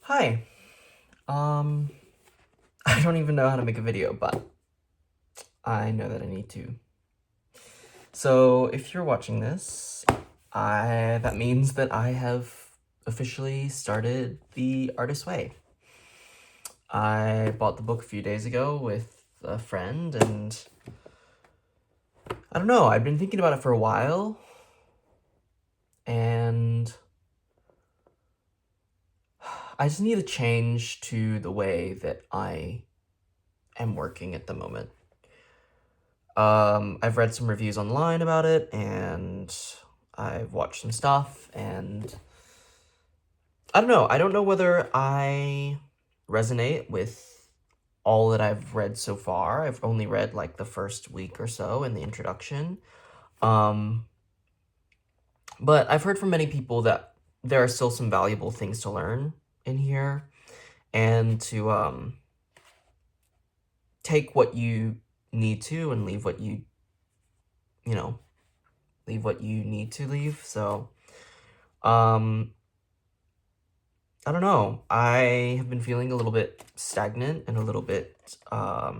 Hi. Um, I don't even know how to make a video, but I know that I need to. So if you're watching this, that means that I have officially started The Artist's Way. I bought the book a few days ago with a friend, and I don't know, I've been thinking about it for a while, and I just need a change to the way that I am working at the moment. I've read some reviews online about it, and I've watched some stuff, and I don't know. I don't know whether I resonate with all that I've read so far. I've only read like the first week or so in the introduction. Um, but I've heard from many people that there are still some valuable things to learn in here, and to take what you need to and leave what you know, leave what you need to leave. So, um, I don't know. I have been feeling a little bit stagnant and a little bit, I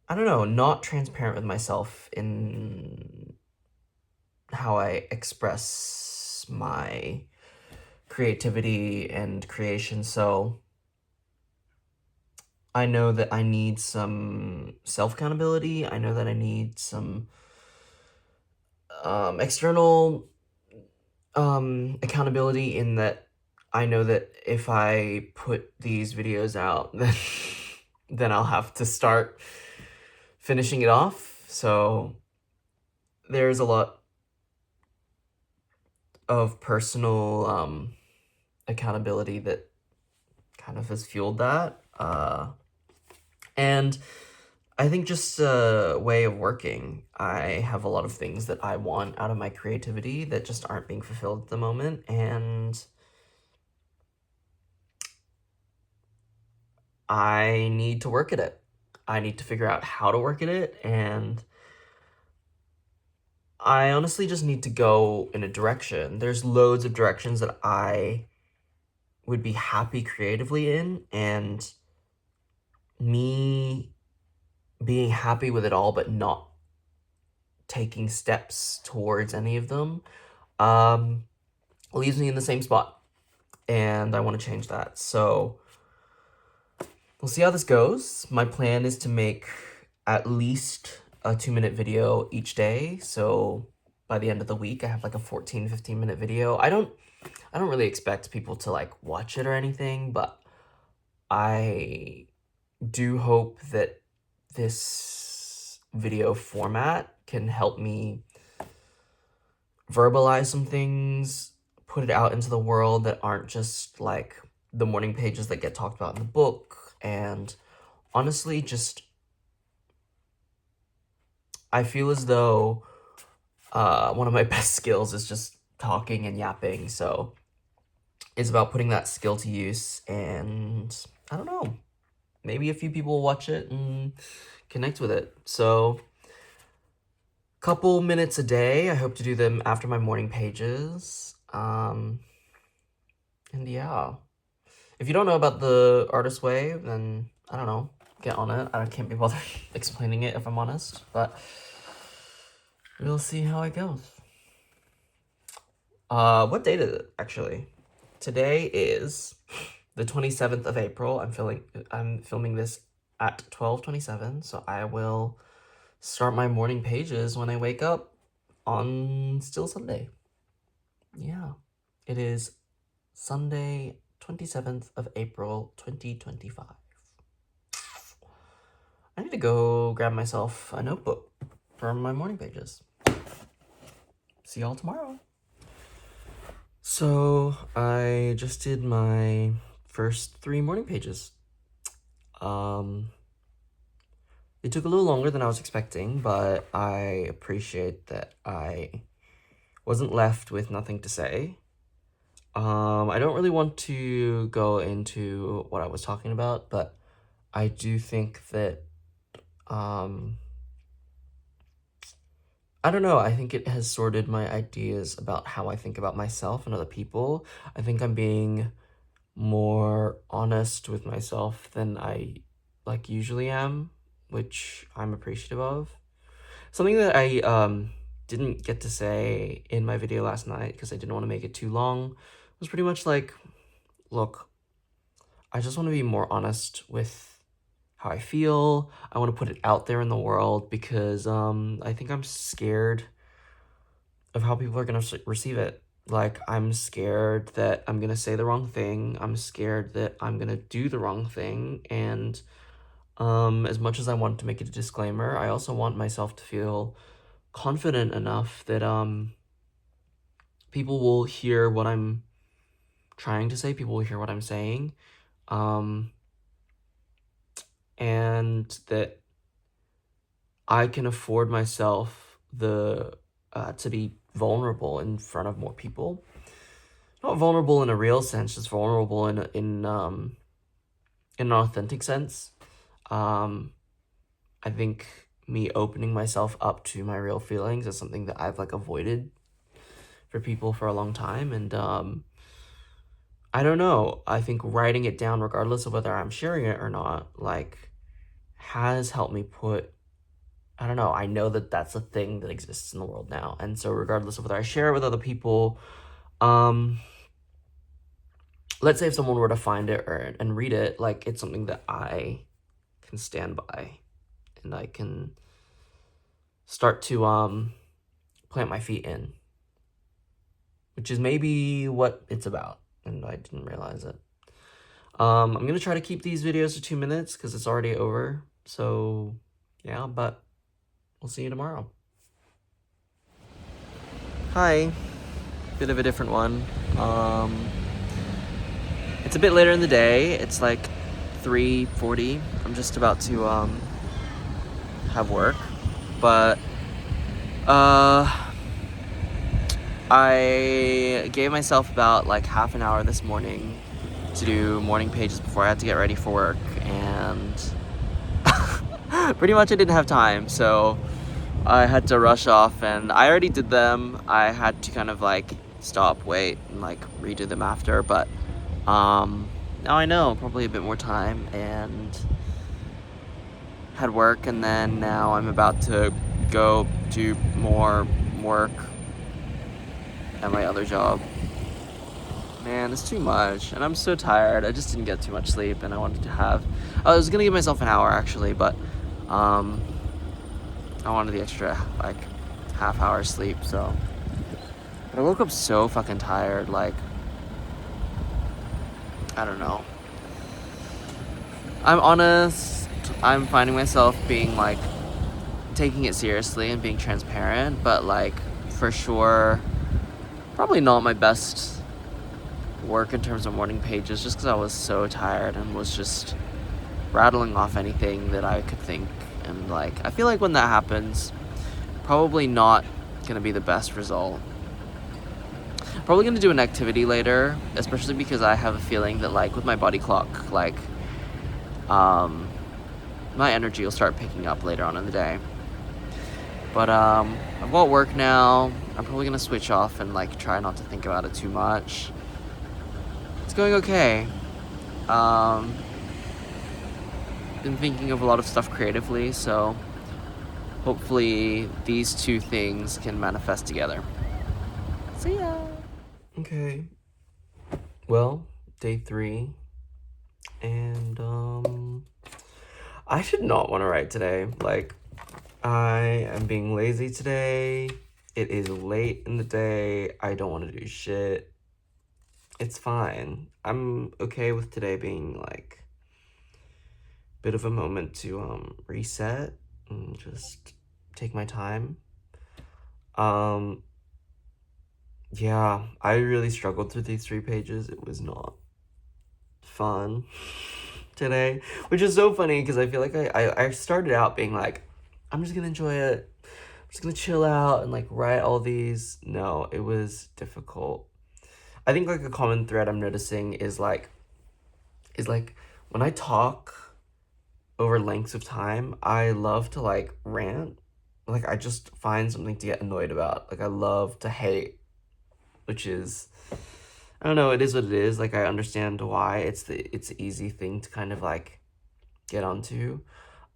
don't know, not transparent with myself in how I express my creativity and creation. So I know that I need some self accountability. I know that I need some external accountability, in that I know that if I put these videos out, then I'll have to start finishing it off. So there's a lot of personal accountability that kind of has fueled that. And I think just a way of working. I have a lot of things that I want out of my creativity that just aren't being fulfilled at the moment, and I need to work at it. I need to figure out how to work at it, and I honestly just need to go in a direction. There's loads of directions that I would be happy creatively in, and me being happy with it all but not taking steps towards any of them um, leaves me in the same spot, and I want to change that. So we'll see how this goes. My plan is to make at least a 2-minute video each day. So by the end of the week, I have like a 15-minute video. I don't really expect people to like watch it or anything, but I do hope that this video format can help me verbalize some things, put it out into the world that aren't just like the morning pages that get talked about in the book. And honestly, just I feel as though one of my best skills is just talking and yapping. So it's about putting that skill to use, and I don't know, maybe a few people will watch it and connect with it. So couple minutes a day. I hope to do them after my morning pages. And yeah. If you don't know about The Artist's Way, then I don't know, get on it. I can't be bothered explaining it, if I'm honest, but we'll see how it goes. What date is it, actually? Today is the 27th of April. I'm filming this at 12:27, so I will start my morning pages when I wake up on still Sunday. Yeah. It is Sunday, 27th of April, 2025. I need to go grab myself a notebook for my morning pages. See y'all tomorrow. So I just did my first 3 morning pages. It took a little longer than I was expecting, but I appreciate that I wasn't left with nothing to say. I don't really want to go into what I was talking about, but I do think that I don't know, I think it has sorted my ideas about how I think about myself and other people. I think I'm being more honest with myself than I like usually am, which I'm appreciative of. Something that I didn't get to say in my video last night because I didn't want to make it too long was pretty much like, look, I just want to be more honest with how I feel. I want to put it out there in the world because I think I'm scared of how people are going to receive it. Like, I'm scared that I'm going to say the wrong thing. I'm scared that I'm going to do the wrong thing. And as much as I want to make it a disclaimer, I also want myself to feel confident enough that people will hear what I'm trying to say, people will hear what I'm saying, and that I can afford myself the to be vulnerable in front of more people. Not vulnerable in a real sense, just vulnerable in an authentic sense. I think me opening myself up to my real feelings is something that I've like avoided for people for a long time, and I don't know. I think writing it down, regardless of whether I'm sharing it or not, like, has helped me put. I don't know. I know that that's a thing that exists in the world now, and so regardless of whether I share it with other people, um, let's say if someone were to find it and read it, like, it's something that I can stand by, and I can start to plant my feet in, which is maybe what it's about, and I didn't realize it. I'm gonna try to keep these videos to 2 minutes because it's already over. So yeah, but we'll see you tomorrow. Hi, bit of a different one. It's a bit later in the day. It's like 3:40. I'm just about to have work, but I gave myself about like half an hour this morning to do morning pages before I had to get ready for work, and pretty much I didn't have time, so I had to rush off, and I already did them. I had to kind of like stop, wait, and like redo them after, but now I know probably a bit more time, and had work, and then now I'm about to go do more work at my other job. Man, it's too much, and I'm so tired. I just didn't get too much sleep, and I was gonna give myself an hour actually, but I wanted the extra like half hour sleep, so. But I woke up so fucking tired, like, I don't know. I'm honest, I'm finding myself being like taking it seriously and being transparent, but like for sure probably not my best work in terms of morning pages, just because I was so tired and was just rattling off anything that I could think, and like I feel like when that happens, probably not gonna be the best result. Probably gonna do an activity later, especially because I have a feeling that like with my body clock, like my energy will start picking up later on in the day. But I've got work now. I'm probably gonna switch off and like try not to think about it too much. It's going okay. Been thinking of a lot of stuff creatively, so hopefully these two things can manifest together. See ya. Okay. Well, day 3, and I did not want to write today. Like, I am being lazy today. It is late in the day. I don't want to do shit. It's fine. I'm okay with today being like a bit of a moment to reset and just take my time. Yeah, I really struggled through these 3 pages. It was not fun today, which is so funny because I feel like I started out being like, I'm just gonna enjoy it. I'm just gonna chill out and like write all these. No, it was difficult. I think like a common thread I'm noticing is like when I talk over lengths of time, I love to like rant. like I just find something to get annoyed about. Like I love to hate, which is, I don't know, it is what it is. Like I understand why it's the easy thing to kind of like get onto.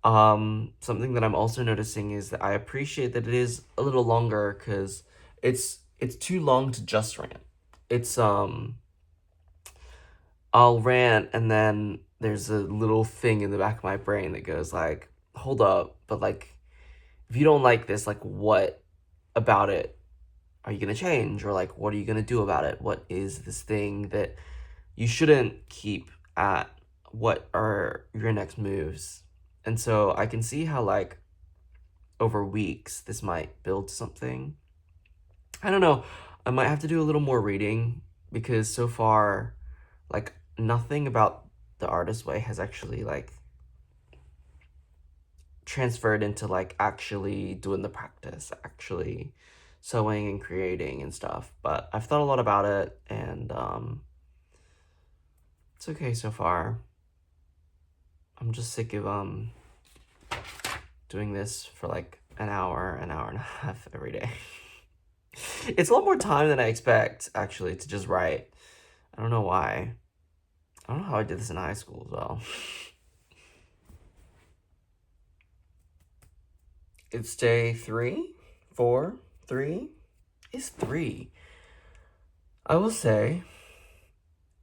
Something that I'm also noticing is that I appreciate that it is a little longer because it's too long to just rant. It's I'll rant and then there's a little thing in the back of my brain that goes like, hold up, but like if you don't like this, like what about it are you gonna change? Or like what are you gonna do about it? What is this thing that you shouldn't keep at? What are your next moves? And so I can see how like over weeks this might build something. I don't know. I might have to do a little more reading because so far like nothing about the artist way has actually like transferred into like actually doing the practice, actually sewing and creating and stuff. But I've thought a lot about it and it's okay so far. I'm just sick of doing this for like an hour and a half every day. It's a lot more time than I expect actually to just write. I don't know why. I don't know how I did this in high school as well. It's day 3, 4, 3. It's 3. I will say,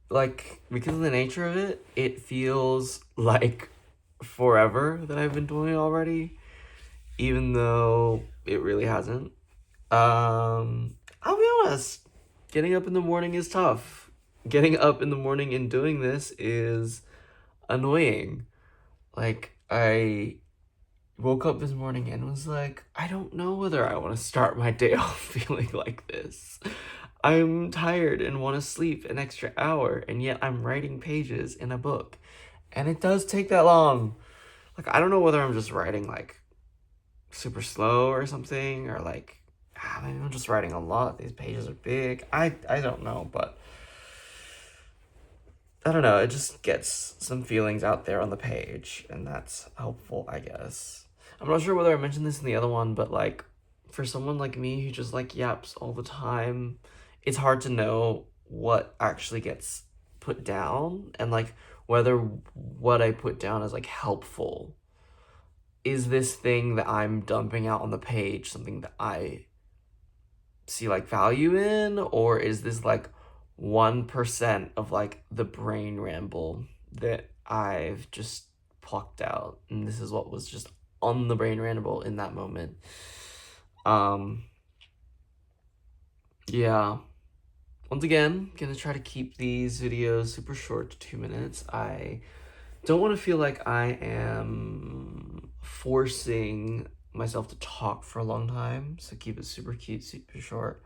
like, because of the nature of it, it feels like forever that I've been doing it already, even though it really hasn't. I'll be honest, getting up in the morning is tough. Getting up in the morning and doing this is annoying. Like, I woke up this morning and was like, I don't know whether I want to start my day off feeling like this. I'm tired and want to sleep an extra hour, and yet I'm writing pages in a book. And it does take that long. Like, I don't know whether I'm just writing, like, super slow or something, or, like, maybe I'm just writing a lot. These pages are big. I don't know, but I don't know. It just gets some feelings out there on the page, and that's helpful, I guess. I'm not sure whether I mentioned this in the other one, but, like, for someone like me who just, like, yaps all the time, it's hard to know what actually gets put down and like whether what I put down is like helpful. Is this thing that I'm dumping out on the page something that I see like value in, or is this like 1% of like the brain ramble that I've just plucked out and this is what was just on the brain ramble in that moment? Yeah. Once again, gonna try to keep these videos super short to 2 minutes. I don't want to feel like I am forcing myself to talk for a long time, so keep it super cute, super short.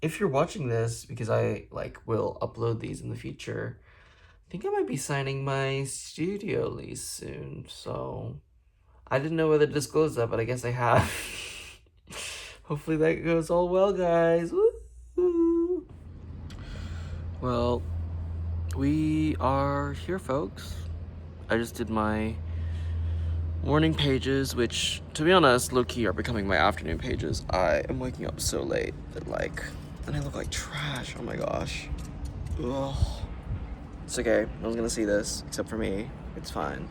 If you're watching this, because I like will upload these in the future, I think I might be signing my studio lease soon, so I didn't know whether to disclose that, but I guess I have. Hopefully that goes all well, guys. Woo-hoo. Well, we are here, folks. I just did my morning pages, which, to be honest, low-key are becoming my afternoon pages. I am waking up so late that, like, and I look like trash. Oh my gosh. Ugh. It's okay. No one's gonna see this, except for me. It's fine.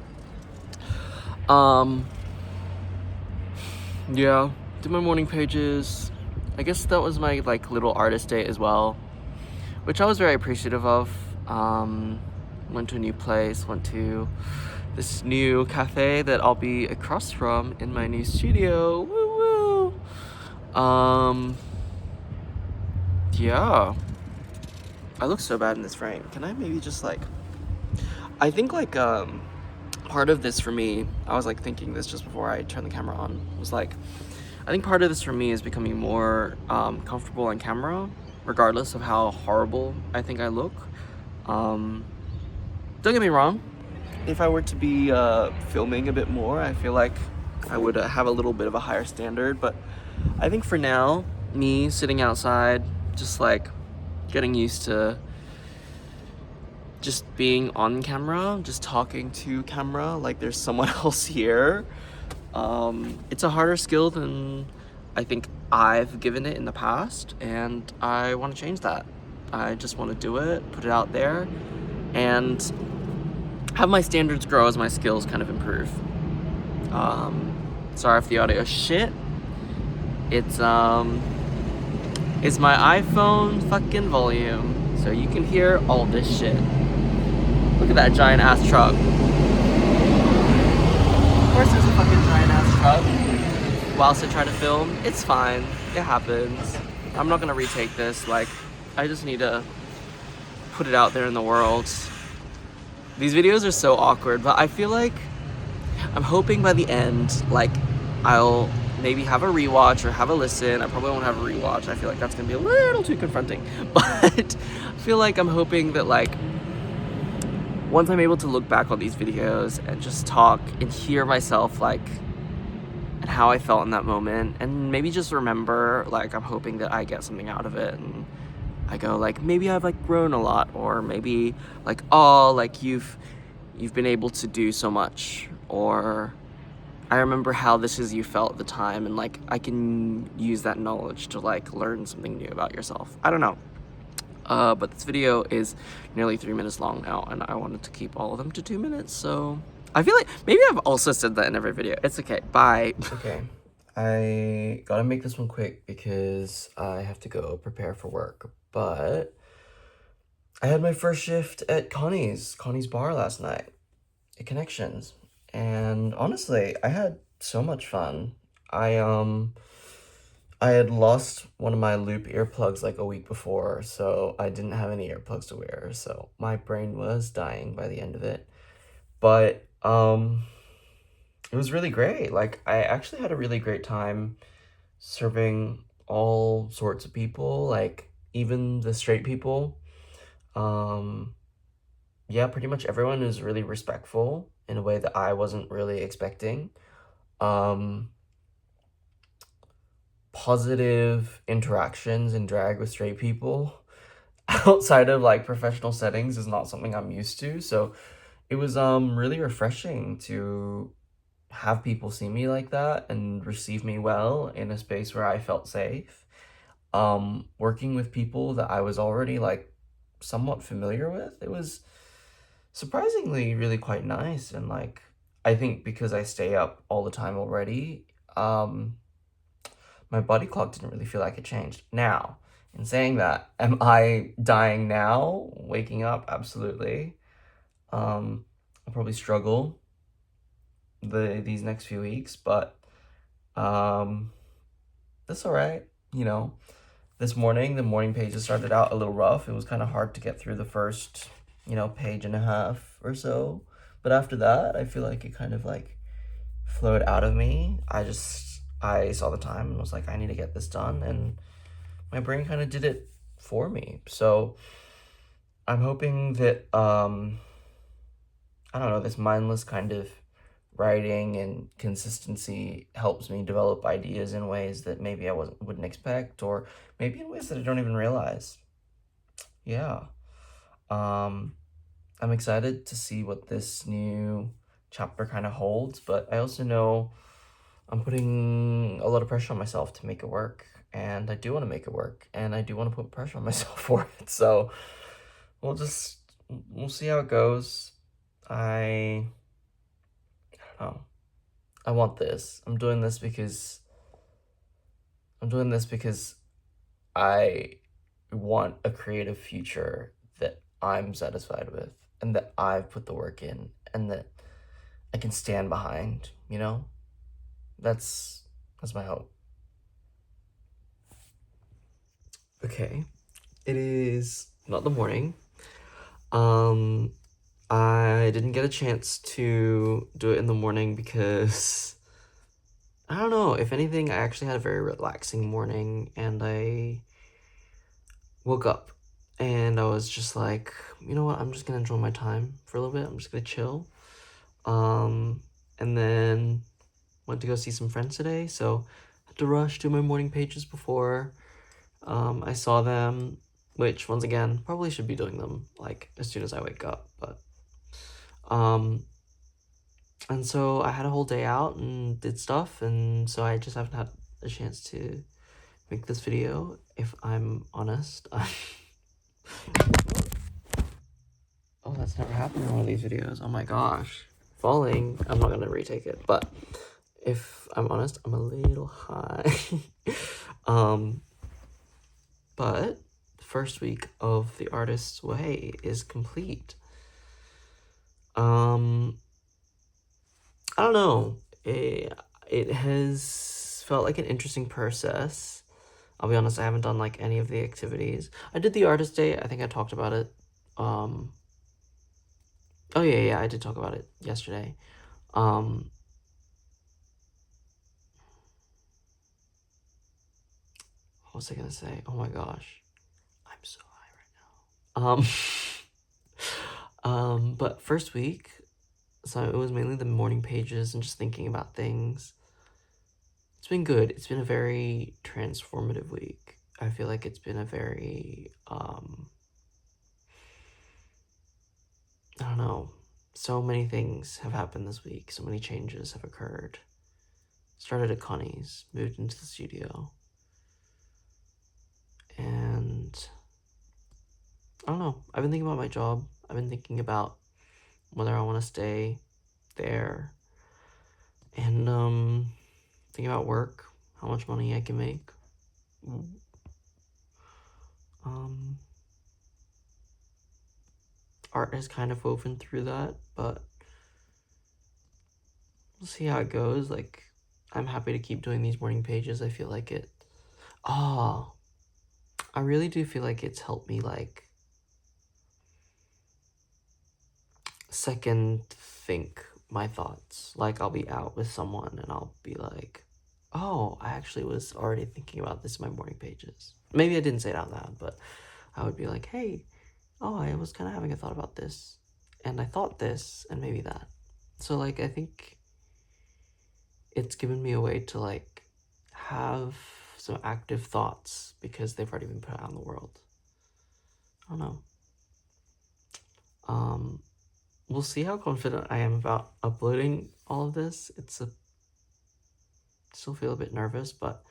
Yeah. Did my morning pages. I guess that was my like little artist day as well, which I was very appreciative of. Went to a new place, went to this new cafe that I'll be across from in my new studio. Woo woo. Yeah. I look so bad in this frame. Can I maybe just like, I think like part of this for me, I was like thinking this just before I turned the camera on, was like, I think part of this for me is becoming more comfortable on camera, regardless of how horrible I think I look. Don't get me wrong, if I were to be filming a bit more, I feel like I would have a little bit of a higher standard, but I think for now, me sitting outside, just like getting used to just being on camera, just talking to camera, like there's someone else here, It's a harder skill than I think I've given it in the past, and I want to change that. I just want to do it, put it out there, and have my standards grow as my skills kind of improve. Sorry if the audio is shit. It's my iPhone fucking volume, so you can hear all this shit. Look at that giant ass truck. Of course there's a fucking giant ass truck. Whilst I try to film, it's fine. It happens. I'm not gonna retake this. Like, I just need to put it out there in the world. These videos are so awkward, but I feel like I'm hoping by the end, like, I'll maybe have a rewatch or have a listen. I probably won't have a rewatch. I feel like that's gonna be a little too confronting. But I feel like I'm hoping that, like, once I'm able to look back on these videos and just talk and hear myself, like, and how I felt in that moment, and maybe just remember, like, I'm hoping that I get something out of it, and I go, like, maybe I've, like, grown a lot, or maybe, like, oh, like, you've been able to do so much, or I remember how this is you felt at the time, and, like, I can use that knowledge to, like, learn something new about yourself. I don't know. But this video is nearly 3 minutes long now, and I wanted to keep all of them to 2 minutes, so I feel like maybe I've also said that in every video. It's okay. Bye. Okay. I gotta make this one quick because I have to go prepare for work, but I had my first shift at Connie's bar last night at Connections, and honestly, I had so much fun. I had lost one of my Loop earplugs like a week before, so I didn't have any earplugs to wear, so my brain was dying by the end of it. But it was really great. Like, I actually had a really great time serving all sorts of people, like even the straight people. Yeah, pretty much everyone was really respectful in a way that I wasn't really expecting. Positive interactions in drag with straight people outside of, like, professional settings is not something I'm used to, so it was really refreshing to have people see me like that and receive me well in a space where I felt safe. Working with people that I was already, like, somewhat familiar with, it was surprisingly really quite nice, and, like, I think because I stay up all the time already, my body clock didn't really feel like it changed. Now, in saying that, am I dying now? Waking up? Absolutely. I'll probably struggle these next few weeks, but that's all right. You know, this morning, the morning pages started out a little rough. It was kind of hard to get through the first, page and a half or so. But after that, I feel like it kind of, like, flowed out of me. I saw the time and was like, I need to get this done, and my brain kind of did it for me. So I'm hoping that I don't know, this mindless kind of writing and consistency helps me develop ideas in ways that maybe I wouldn't expect, or maybe in ways that I don't even realize. Yeah. I'm excited to see what this new chapter kind of holds, but I also know I'm putting a lot of pressure on myself to make it work, and I do want to make it work, and I do want to put pressure on myself for it. So we'll see how it goes. I don't know. I want this. I'm doing this because I want a creative future that I'm satisfied with, and that I've put the work in, and that I can stand behind, That's my hope. Okay. It is not the morning. I didn't get a chance to do it in the morning because I don't know, if anything, I actually had a very relaxing morning, and I woke up and I was just like, you know what, I'm just gonna enjoy my time for a little bit. I'm just gonna chill. And then went to go see some friends today, so had to rush to my morning pages before I saw them, which, once again, probably should be doing them, like, as soon as I wake up, but And so I had a whole day out and did stuff, and so I just haven't had a chance to make this video, if I'm honest. Oh, that's never happened in one of these videos. Oh my gosh. Falling. I'm not gonna retake it, but if I'm honest, I'm a little high. But the first week of The Artist's Way is complete. I don't know. It has felt like an interesting process. I'll be honest, I haven't done like any of the activities. I did the artist day. I think I talked about it. Oh yeah, I did talk about it yesterday. What was I gonna say? Oh my gosh, I'm so high right now. But first week, so it was mainly the morning pages and just thinking about things. It's been good. It's been a very transformative week. I feel like it's been a very, I don't know, so many things have happened this week. So many changes have occurred. Started at Connie's, moved into the studio. And I don't know. I've been thinking about my job. I've been thinking about whether I want to stay there. And thinking about work, how much money I can make. Art has kind of woven through that, but we'll see how it goes. Like, I'm happy to keep doing these morning pages. I feel like it. I really do feel like it's helped me, like, second think my thoughts. Like, I'll be out with someone and I'll be like, oh, I actually was already thinking about this in my morning pages. Maybe I didn't say it out loud, but I would be like, hey, oh, I was kind of having a thought about this, and I thought this, and maybe that. So, like, I think it's given me a way to, like, have some active thoughts because they've already been put out in the world. I don't know. We'll see how confident I am about uploading all of this. Still feel a bit nervous, but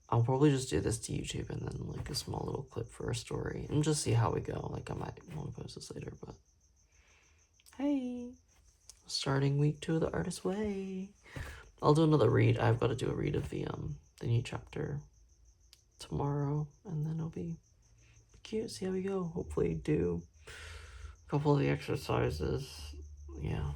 I'll probably just do this to YouTube and then like a small little clip for a story and just see how we go. Like, I might want to post this later, but hey, starting week 2 of The Artist's Way. I'll do another read. I've got to do a read of the new chapter tomorrow, and then it'll be cute. See how we go. Hopefully do a couple of the exercises. Yeah.